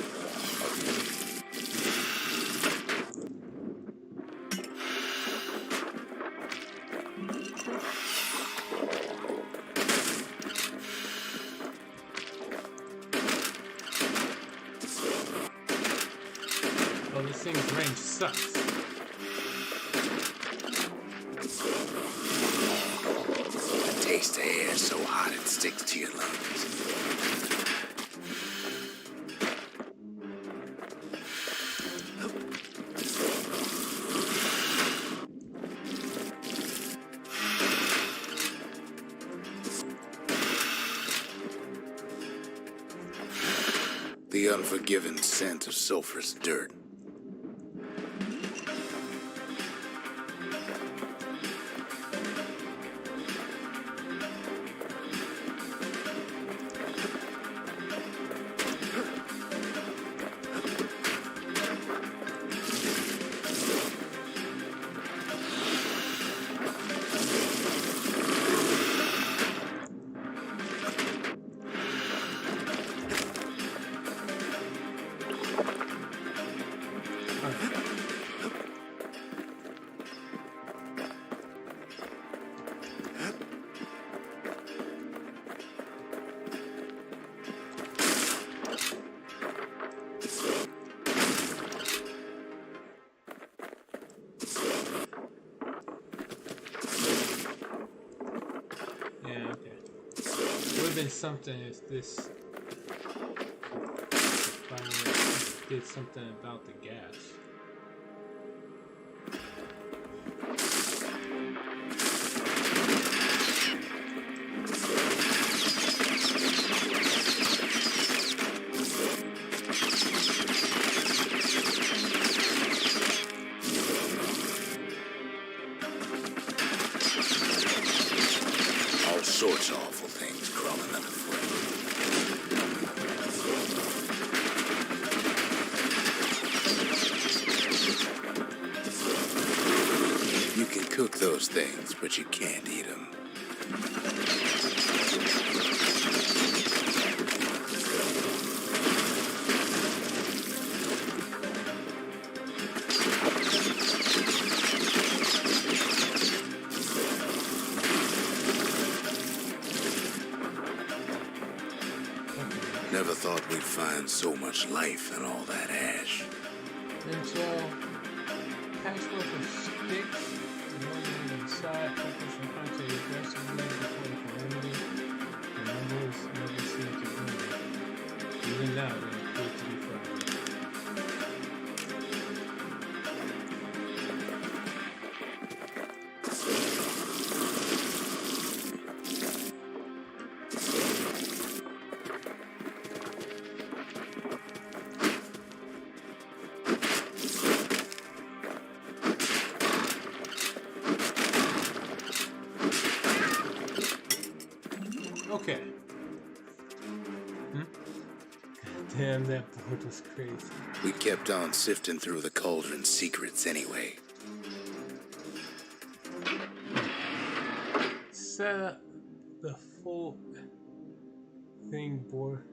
Well, this thing's range sucks. The taste of air so hot it sticks to your lungs. The unforgiving scent of sulfurous dirt. Yeah, okay. It would have been something if this finally did something about the gas. All sorts of awful things crawling underfoot. You can cook those things, but you can't eat them. Never thought we'd find so much life in all that ash. Until patchwork of sticks, located inside, focus on hunting aggressively before the calamity. The numbers never seem to dwindle. Even now, they appear to be fragile. Okay. Damn, that board was crazy. We kept on sifting through the cauldron's secrets anyway. Set up the full thing board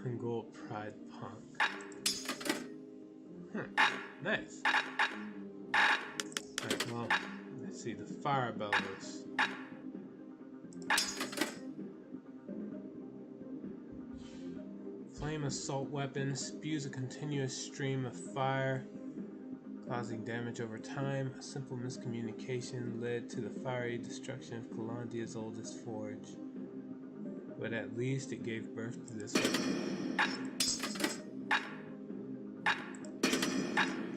on gold pride punk. Nice. Alright, well, let's see the fire bellows. Flame assault weapon spews a continuous stream of fire, causing damage over time. A simple miscommunication led to the fiery destruction of Calandia's oldest forge, but at least it gave birth to this weapon.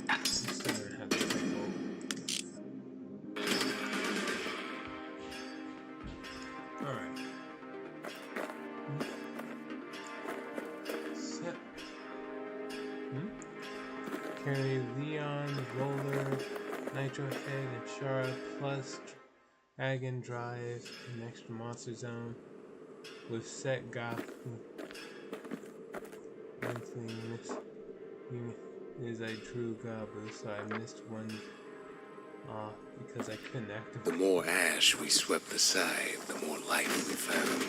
I'm still gonna have to take hold. Alright. Carry Leon, roller, Nitro Head and Shard plus Dragon Drive and extra monster zone with set Goth. One thing is I drew Gabu, so I missed one off because I couldn't activate. The more ash we swept aside, the more life we found.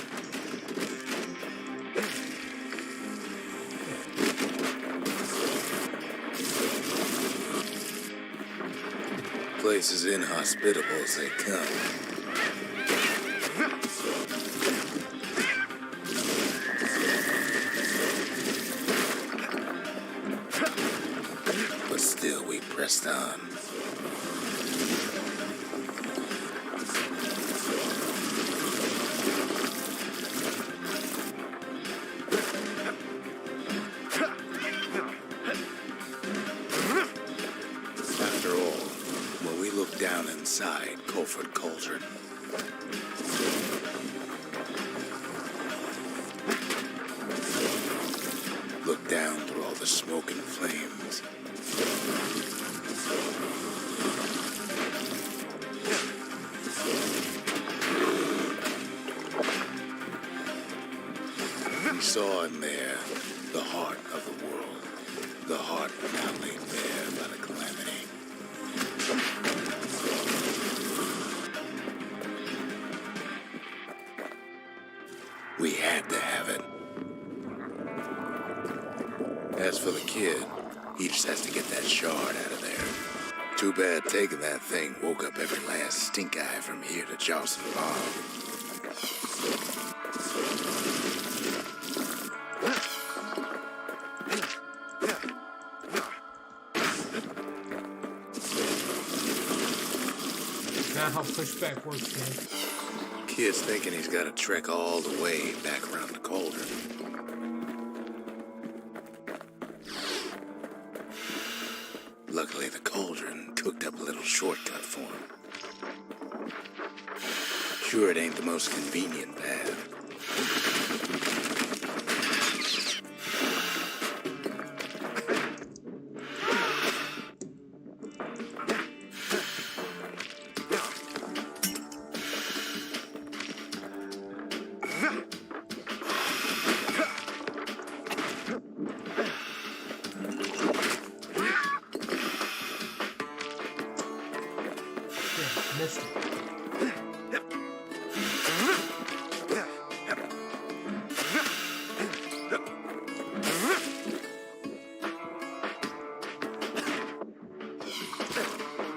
Place as inhospitable as they come. But still we pressed on. After all, when we look down inside Colford Cauldron, look down through all the smoke and flames, we saw in there the heart of the world, the heart now laid bare by the calamity. We had to have it. As for the kid, he just has to get that shard out of there. Too bad taking that thing woke up every last stink eye from here to Charleston Bog. Not how pushback works, man. Kid's thinking he's got to trek all the way back around the cauldron. Luckily, the cauldron cooked up a little shortcut for him. Sure, it ain't the most convenient path. Missed it.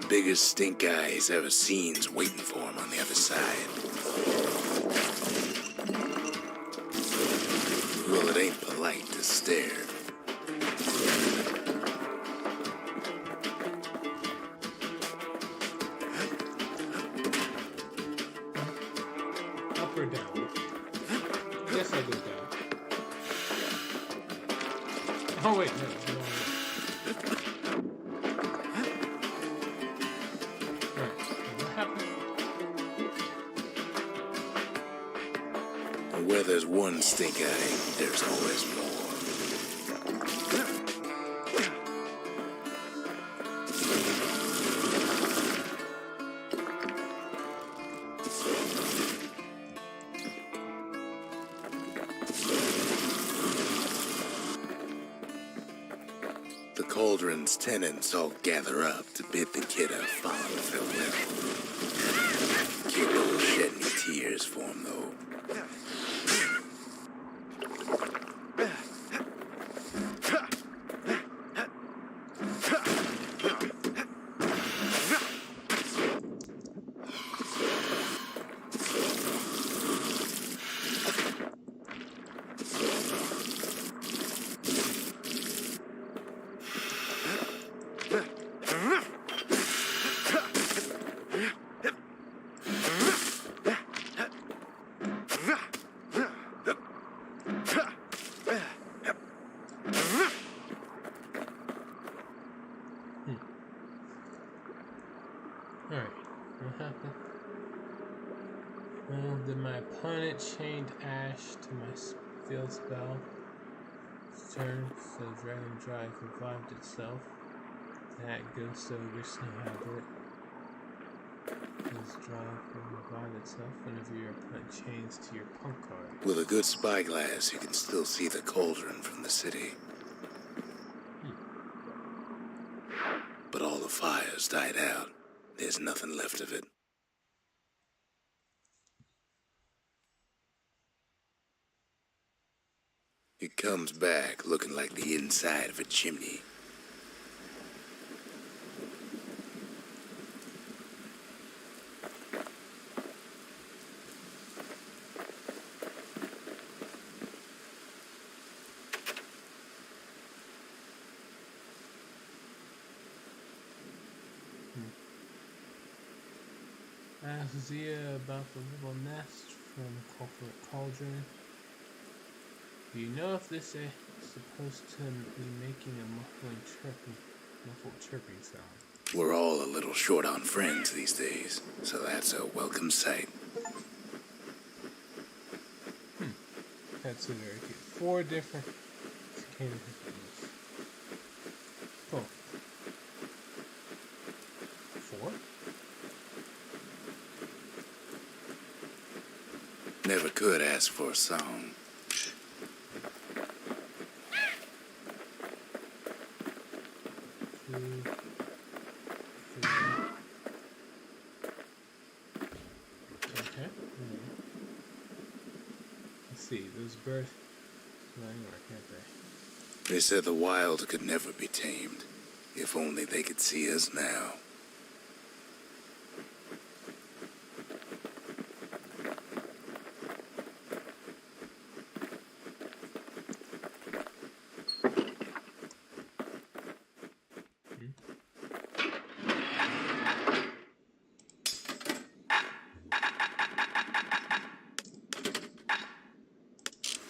Biggest stink eye he's ever seen's waiting for him on the other side. Well, it ain't polite to stare. Up or down? Yes, I did down. Oh wait, no. Alright, what happened? And where there's one stink eye, there's always more. The cauldron's tenants all gather up to bid the kid a fond farewell. Kid won't shed any tears for him, though. Alright, what happened? Well, did my opponent chained Ash to my field spell? Its turn, so Dragon Drive revived itself. That Ghost Ogre Snow Habit. drive will revive itself whenever your opponent chains to your punk card. With a good spyglass, you can still see the cauldron from the city. But all the fires died out. There's nothing left of it. It comes back looking like the inside of a chimney. Ask Zia about the little nest from Corporate Cauldron. Do you know if this is supposed to be making a muffled chirping sound? We're all a little short on friends these days, so that's a welcome sight. That's a very cute. 4 different cicada hippies. Cool. 4? Never could ask for a song. Okay. Let's see, those birds flying or can't they? They said the wild could never be tamed. If only they could see us now.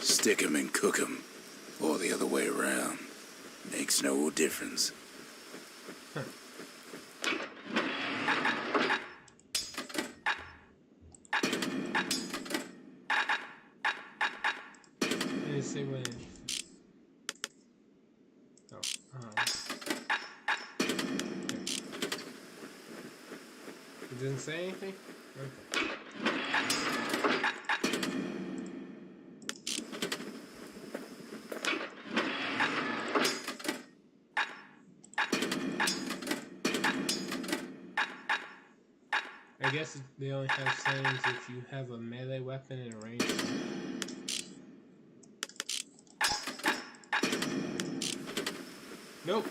Stick 'em and cook 'em, or the other way around. Makes no difference. They say when it... Oh, It didn't say anything? Okay. I guess they only have sayings if you have a melee weapon in a range. Nope.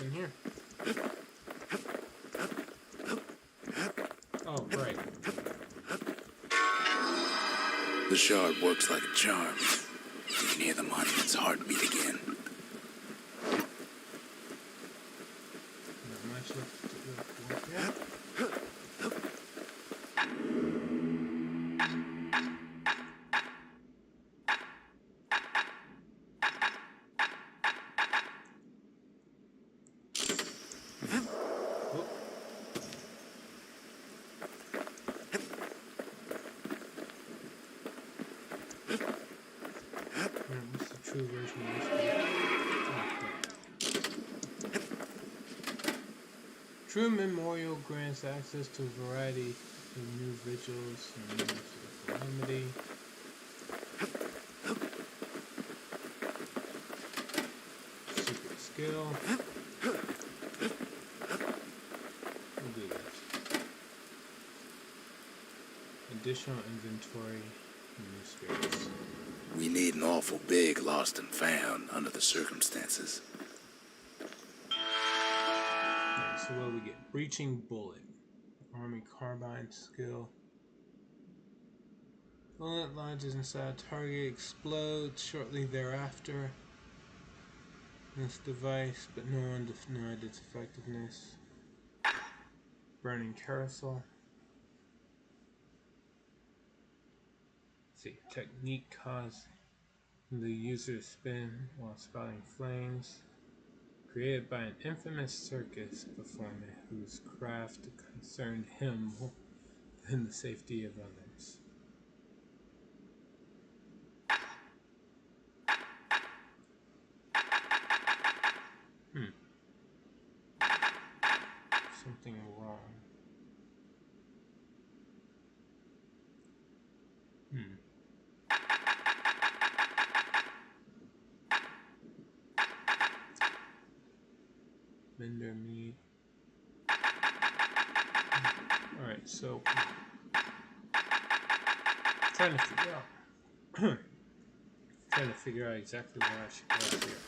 In here. Oh, right. The shard works like a charm. You can hear the monument's heartbeat again. Not much left to look for. Yeah. What's the true version of this? True Memorial grants access to a variety of new vigils and moments of calamity. Secret skill. We'll do that. Additional inventory and new spirits. We need an awful big lost and found under the circumstances. Alright, so what do we get? Breaching Bullet. Army Carbine skill. Bullet lodges inside a target, explodes shortly thereafter. This device, but no one denied its effectiveness. Burning Carousel. see. Technique cause the user to spin while spouting flames. Created by an infamous circus performer whose craft concerned him more than the safety of others. Something wrong. Vendor meat. Alright, so trying to figure out exactly where I should go here.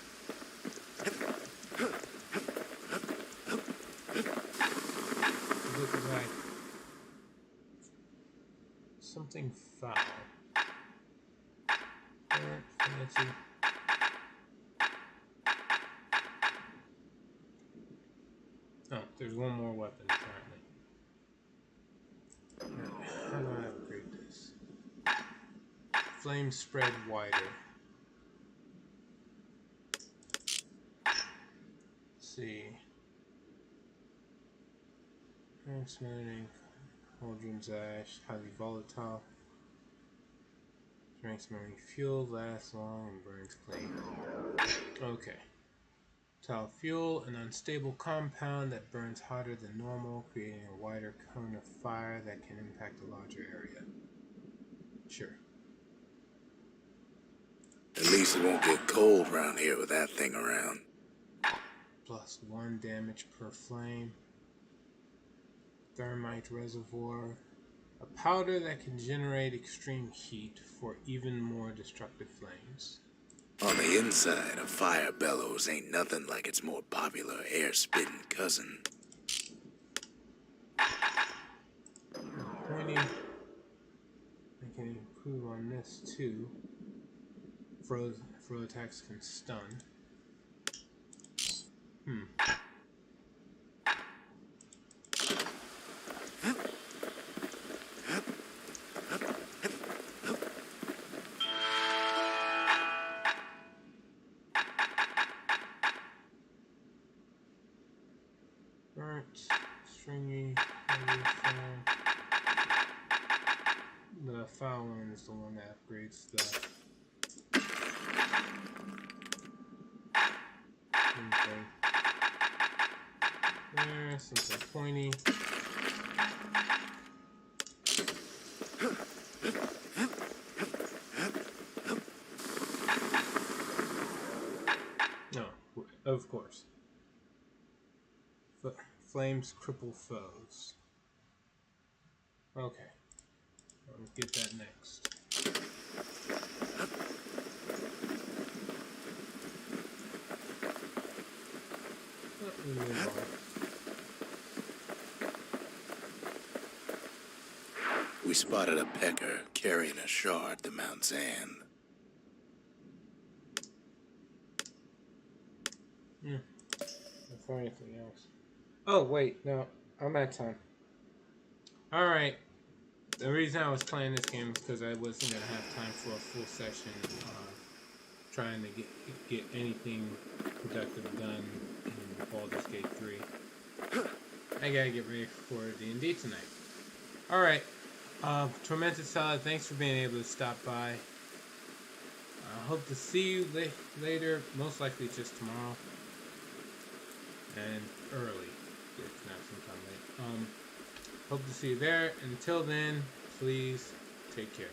Looking like something foul. Fancy. Oh, there's one more weapon apparently. How do I upgrade this? Flame spread wider. Let's see. Transmitting cauldron's ash, highly volatile. Drinks marine fuel, lasts long and burns clean. Okay. Volatile fuel, an unstable compound that burns hotter than normal, creating a wider cone of fire that can impact a larger area. Sure. At least it won't get cold around here with that thing around. Plus 1 damage per flame. Thermite reservoir. A powder that can generate extreme heat for even more destructive flames. On the inside, a fire bellows ain't nothing like its more popular air-spitting cousin. Pointy. I can improve on this too. Throw attacks can stun. Burnt, stringy, heavy foul. The foul one is the one that upgrades the thing. There, something pointy. No, of course. Flames cripple foes. Okay. I'll get that next. We spotted a pecker carrying a shard to Mount Zan. Before anything else. Oh, wait, no. I'm at time. Alright. The reason I was playing this game is because I wasn't going to have time for a full session trying to get anything productive done in Baldur's Gate 3. I gotta get ready for D&D tonight. Alright. Tormented Solid, thanks for being able to stop by. I hope to see you later, most likely just tomorrow. And early, if not sometime late. Hope to see you there. Until then, please take care.